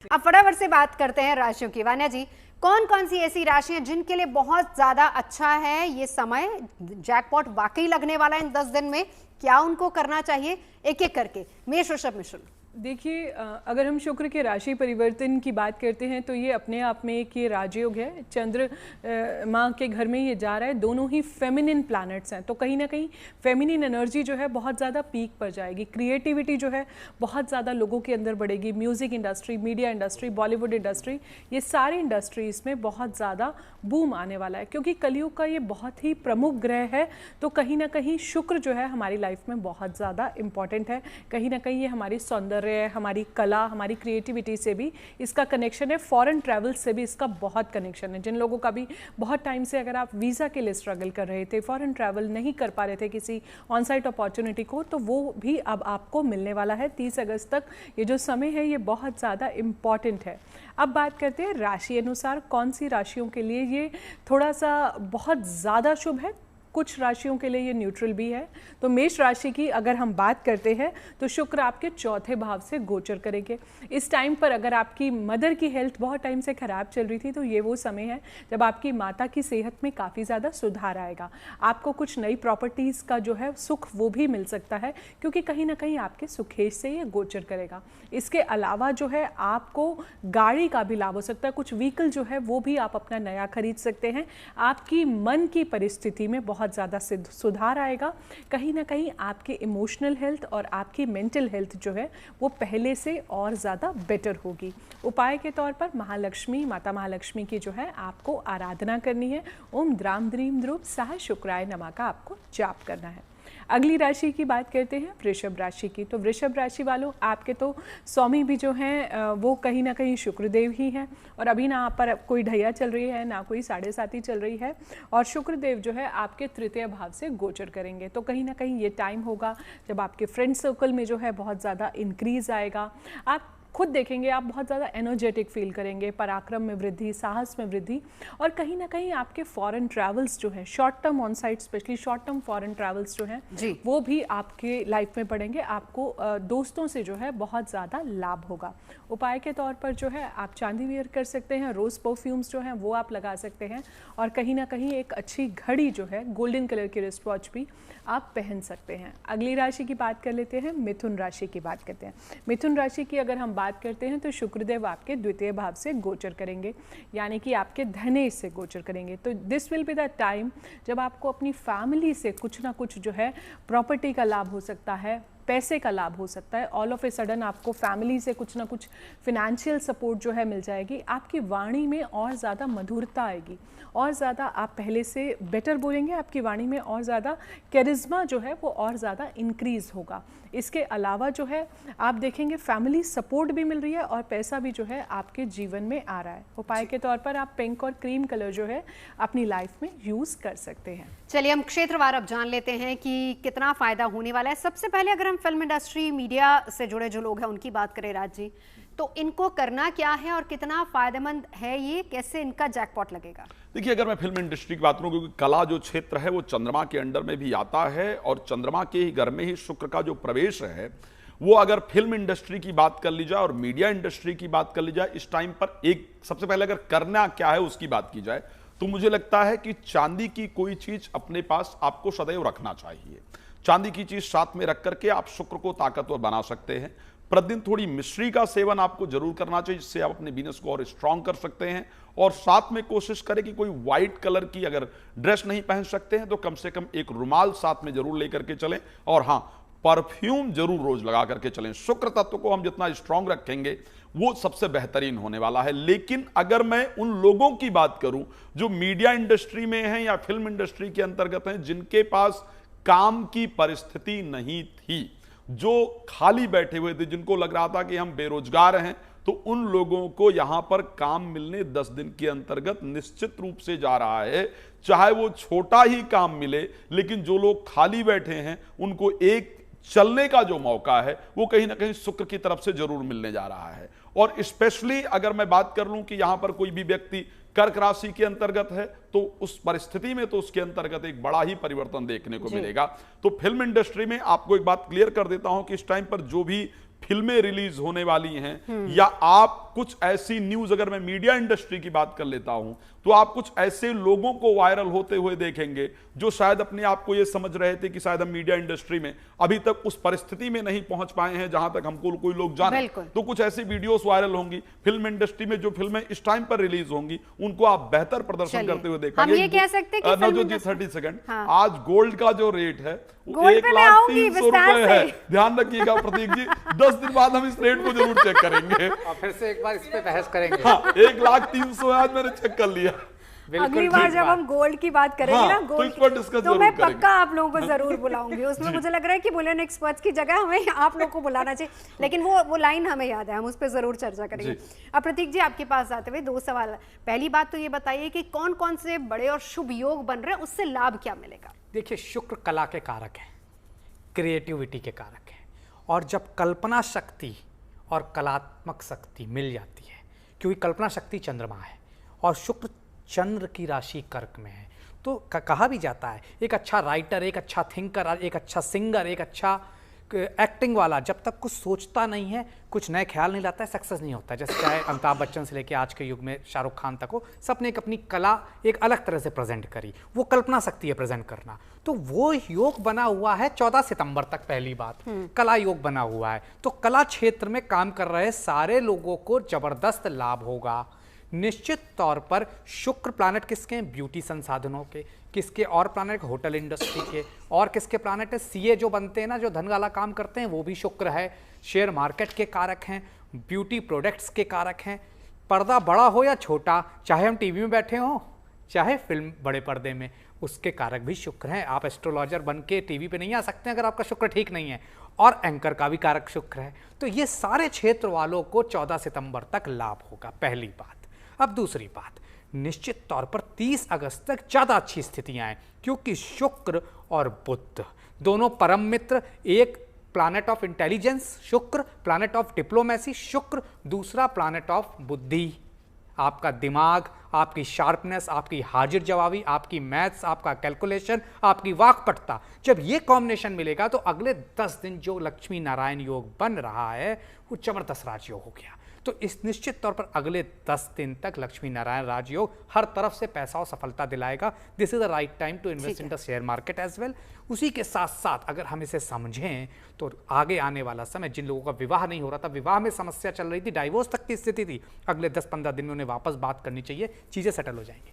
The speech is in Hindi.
अब फटाफट से बात करते हैं राशियों की। वान्या जी, कौन कौन सी ऐसी राशियां जिनके लिए बहुत ज्यादा अच्छा है ये समय, जैकपॉट वाकई लगने वाला है इन 10 दिन में, क्या उनको करना चाहिए? एक एक करके मेष, वृषभ, मिथुन। देखिए, अगर हम शुक्र के राशि परिवर्तन की बात करते हैं तो ये अपने आप में एक ये राजयोग है। चंद्र माँ के घर में ये जा रहा है, दोनों ही फेमिनिन प्लैनेट्स हैं, तो कहीं ना कहीं फेमिनिन एनर्जी जो है बहुत ज़्यादा पीक पर जाएगी। क्रिएटिविटी जो है बहुत ज़्यादा लोगों के अंदर बढ़ेगी। Music industry, media industry, Bollywood industry, ये सारे इंडस्ट्रीज़ में बहुत ज़्यादा बूम आने वाला है, क्योंकि कलयुग का ये बहुत ही प्रमुख ग्रह है। तो कहीं ना कहीं शुक्र जो है हमारी लाइफ में बहुत ज़्यादा इम्पॉर्टेंट है। कहीं ना कहीं ये हमारी सौंदर्य, हमारी कला, हमारी क्रिएटिविटी से भी इसका कनेक्शन है। फॉरेन ट्रैवल से भी इसका बहुत कनेक्शन है। जिन लोगों का भी बहुत टाइम से, अगर आप वीज़ा के लिए स्ट्रगल कर रहे थे, फॉरेन ट्रैवल नहीं कर पा रहे थे किसी ऑन साइट अपॉर्चुनिटी को, तो वो भी अब आपको मिलने वाला है। 30 अगस्त तक ये जो समय है ये बहुत ज़्यादा इम्पॉर्टेंट है। अब बात करते हैं राशि अनुसार कौन सी राशियों के लिए ये थोड़ा सा बहुत ज़्यादा शुभ है, कुछ राशियों के लिए ये न्यूट्रल भी है। तो मेष राशि की अगर हम बात करते हैं तो शुक्र आपके चौथे भाव से गोचर करेंगे। इस टाइम पर अगर आपकी मदर की हेल्थ बहुत टाइम से ख़राब चल रही थी तो ये वो समय है जब आपकी माता की सेहत में काफ़ी ज़्यादा सुधार आएगा। आपको कुछ नई प्रॉपर्टीज़ का जो है सुख वो भी मिल सकता है, क्योंकि कहीं ना कहीं आपके सुखेश से ये गोचर करेगा। इसके अलावा जो है आपको गाड़ी का भी लाभ हो सकता है, कुछ व्हीकल जो है वो भी आप अपना नया खरीद सकते हैं। आपकी मन की परिस्थिति में बहुत ज़्यादा सुधार आएगा। कहीं ना कहीं आपकी इमोशनल हेल्थ और आपकी मेंटल हेल्थ जो है वो पहले से और ज़्यादा बेटर होगी। उपाय के तौर पर महालक्ष्मी, माता महालक्ष्मी की जो है आपको आराधना करनी है। ओम द्राम द्रीम द्रुप सह शुक्राय नमः का आपको जाप करना है। अगली राशि की बात करते हैं वृषभ राशि की। तो वृषभ राशि वालों, आपके तो स्वामी भी जो हैं वो कहीं ना कहीं शुक्रदेव ही हैं, और अभी ना आप पर कोई ढैया चल रही है, ना कोई 7.5 चल रही है, और शुक्रदेव जो है आपके तृतीय भाव से गोचर करेंगे। तो कहीं ना कहीं ये टाइम होगा जब आपके फ्रेंड सर्कल में जो है बहुत ज़्यादा इंक्रीज़ आएगा। आप खुद देखेंगे आप बहुत ज़्यादा एनर्जेटिक फील करेंगे, पराक्रम में वृद्धि, साहस में वृद्धि, और कहीं ना कहीं आपके फॉरेन ट्रैवल्स जो हैं, short term on site, specially short term foreign travels जो हैं वो भी आपके लाइफ में पड़ेंगे। आपको दोस्तों से जो है बहुत ज़्यादा लाभ होगा। उपाय के तौर पर जो है आप चांदी वेयर कर सकते हैं, रोज़ परफ्यूम्स जो हैं वो आप लगा सकते हैं, और कहीं ना कहीं एक अच्छी घड़ी जो है गोल्डन कलर की रिस्ट वॉच भी आप पहन सकते हैं। अगली राशि की बात कर लेते हैं, मिथुन राशि की बात करते हैं। मिथुन राशि की अगर हम बात करते हैं तो शुक्रदेव आपके द्वितीय भाव से गोचर करेंगे, यानी कि आपके धनेश से गोचर करेंगे। तो this will be the time जब आपको अपनी फैमिली से कुछ ना कुछ जो है प्रॉपर्टी का लाभ हो सकता है, पैसे का लाभ हो सकता है। ऑल ऑफ ए सडन आपको फैमिली से कुछ ना कुछ फिनेंशियल सपोर्ट जो है मिल जाएगी। आपकी वाणी में और ज़्यादा मधुरता आएगी, और ज़्यादा आप पहले से बेटर बोलेंगे। आपकी वाणी में और ज़्यादा कैरिज्मा जो है वो और ज़्यादा इंक्रीज़ होगा। इसके अलावा जो है आप देखेंगे फैमिली सपोर्ट भी मिल रही है, और पैसा भी जो है आपके जीवन में आ रहा है। उपाय के तौर पर आप पिंक और क्रीम कलर जो है अपनी लाइफ में यूज़ कर सकते हैं। चलिए हम क्षेत्रवार अब जान लेते हैं कि कितना फायदा होने वाला है। सबसे पहले अगर हम फिल्म इंडस्ट्री, मीडिया से जुड़े जो लोग हैं उनकी बात करें राज जी, तो इनको करना क्या है और कितना फायदेमंद है ये, कैसे इनका जैकपॉट लगेगा? देखिए, अगर मैं फिल्म इंडस्ट्री की बात करूं, क्योंकि कला जो क्षेत्र है वो चंद्रमा के अंडर में भी आता है, और चंद्रमा के ही घर में ही शुक्र का जो प्रवेश है वो अगर फिल्म इंडस्ट्री की बात कर ली जाए और मीडिया इंडस्ट्री की बात कर ली जाए इस टाइम पर, एक सबसे पहले अगर करना क्या है उसकी बात की जाए तो मुझे लगता है कि चांदी की कोई चीज अपने पास आपको सदैव रखना चाहिए। चांदी की चीज साथ में रख करके आप शुक्र को ताकतवर बना सकते हैं। प्रतिदिन थोड़ी मिश्री का सेवन आपको जरूर करना चाहिए, जिससे आप अपने बिजनेस को और स्ट्रांग कर सकते हैं। और साथ में कोशिश करें कि कोई व्हाइट कलर की अगर ड्रेस नहीं पहन सकते हैं तो कम से कम एक रुमाल साथ में जरूर लेकर के चलें, और हाँ, परफ्यूम जरूर रोज लगा करके चलें। शुक्र तत्व को हम जितना स्ट्रांग रखेंगे वो सबसे बेहतरीन होने वाला है। लेकिन अगर मैं उन लोगों की बात करूं जो मीडिया इंडस्ट्री में हैं या फिल्म इंडस्ट्री के अंतर्गत हैं, जिनके पास काम की परिस्थिति नहीं थी, जो खाली बैठे हुए थे, जिनको लग रहा था कि हम बेरोजगार हैं, तो उन लोगों को यहां पर काम मिलने 10 दिन के अंतर्गत निश्चित रूप से जा रहा है। चाहे वो छोटा ही काम मिले, लेकिन जो लोग खाली बैठे हैं उनको एक चलने का जो मौका है वो कहीं ना कहीं शुक्र की तरफ से जरूर मिलने जा रहा है। और स्पेशली अगर मैं बात कर लूं कि यहां पर कोई भी व्यक्ति कर्क राशि के अंतर्गत है तो उस परिस्थिति में तो उसके अंतर्गत एक बड़ा ही परिवर्तन देखने को मिलेगा। तो फिल्म इंडस्ट्री में आपको एक बात क्लियर कर देता हूं कि इस टाइम पर जो भी फिल्में रिलीज होने वाली हैं या आप आप कुछ ऐसी न्यूज, अगर मैं मीडिया इंडस्ट्री की बात कर लेता हूं, तो आप कुछ ऐसे लोगों को वायरल होते हुए देखेंगे जो शायद अपने आप को यह समझ रहे थे कि शायद हम मीडिया इंडस्ट्री में अभी तक उस परिस्थिति में नहीं पहुंच पाए हैं जहां तक हमको कोई लोग जाने। तो कुछ ऐसी वीडियोस वायरल होंगी। फिल्म इंडस्ट्री में जो फिल्में इस टाइम पर रिलीज होंगी उनको आप बेहतर प्रदर्शन करते हुए देखेंगे। हम ये कह सकते हैं कि नवजोत जी 30 सेकंड, आज गोल्ड का जो रेट है वो गोल्ड पे मैं आऊंगी 1,03,000 विस्तार रुपए है। से। ध्यान रखिएगा प्रतीक जी, 10 दिन बाद हम इस रेट को जरूर चेक करेंगे और फिर से एक बार इस पे बहस करेंगे। हाँ, 1,03,000 आज मैंने चेक कर लिया। अगली बार जब हम गोल्ड की बात करेंगे हाँ, ना, तो गोल्ड इस पर डिस्कस तो जरूर मैं करेंगे। पक्का आप लोगों को जरूर बुलाऊंगी। उसमें मुझे लग रहा है कि बुलियन एक्सपर्ट्स की जगह हमें आप लोगों को बुलाना चाहिए, लेकिन वो लाइन हमें याद है, हम उस पर जरूर चर्चा करेंगे। अब प्रतीक जी आपके पास आते हुए 2 सवाल। पहली बात तो ये बताइए कि कौन कौन से बड़े और शुभ योग बन रहे हैं, उससे लाभ क्या मिलेगा? देखिए, शुक्र कला के कारक है, क्रिएटिविटी के कारक है, और जब कल्पना शक्ति और कलात्मक शक्ति मिल जाती है, क्योंकि कल्पना शक्ति चंद्रमा है और शुक्र चंद्र की राशि कर्क में है, तो कहा भी जाता है एक अच्छा राइटर, एक अच्छा थिंकर, एक अच्छा सिंगर, एक अच्छा एक्टिंग वाला जब तक कुछ सोचता नहीं है, कुछ नए ख्याल नहीं लाता है, सक्सेस नहीं होता है। जैसे चाहे अमिताभ बच्चन से लेके आज के युग में शाहरुख खान तक हो, सबने एक अपनी कला एक अलग तरह से प्रेजेंट करी, वो कल्पना शक्ति है प्रेजेंट करना। तो वो योग बना हुआ है 14 सितंबर तक। पहली बात, कला योग बना हुआ है, तो कला क्षेत्र में काम कर रहे सारे लोगों को जबरदस्त लाभ होगा। निश्चित तौर पर शुक्र प्लैनेट किसके हैं? ब्यूटी संसाधनों के। किसके और प्लैनेट? होटल इंडस्ट्री के। और किसके प्लैनेट है? सीए जो बनते हैं ना, जो धन वाला काम करते हैं, वो भी शुक्र है। शेयर मार्केट के कारक हैं, ब्यूटी प्रोडक्ट्स के कारक हैं। पर्दा बड़ा हो या छोटा, चाहे हम टीवी में बैठे हों चाहे फिल्म बड़े पर्दे में, उसके कारक भी शुक्र हैं। आप एस्ट्रोलॉजर बन के टीवी पे नहीं आ सकते अगर आपका शुक्र ठीक नहीं है, और एंकर का भी कारक शुक्र है। तो ये सारे क्षेत्र वालों को 14 सितंबर तक लाभ होगा, पहली बात। अब दूसरी बात, निश्चित तौर पर 30 अगस्त तक ज़्यादा अच्छी स्थितियां हैं, क्योंकि शुक्र और बुध दोनों परम मित्र, एक प्लैनेट ऑफ इंटेलिजेंस शुक्र, प्लैनेट ऑफ डिप्लोमेसी शुक्र, दूसरा प्लैनेट ऑफ बुद्धि, आपका दिमाग, आपकी शार्पनेस, आपकी हाजिर जवाबी, आपकी मैथ्स, आपका कैलकुलेशन, आपकी वाकपटुता। जब ये कॉम्बिनेशन मिलेगा तो अगले 10 दिन जो लक्ष्मी नारायण योग बन रहा है वो जबरदस्त राजयोग हो गया। तो इस निश्चित तौर पर अगले 10 दिन तक लक्ष्मी नारायण राजयोग हर तरफ से पैसा और सफलता दिलाएगा। This is the right time to invest in the share market as well. उसी के साथ साथ अगर हम इसे समझें तो आगे आने वाला समय, जिन लोगों का विवाह नहीं हो रहा था, विवाह में समस्या चल रही थी, डाइवोर्स तक की स्थिति थी, अगले 10-15 दिन में उन्हें वापस बात करनी चाहिए, चीजें सेटल हो जाएंगी।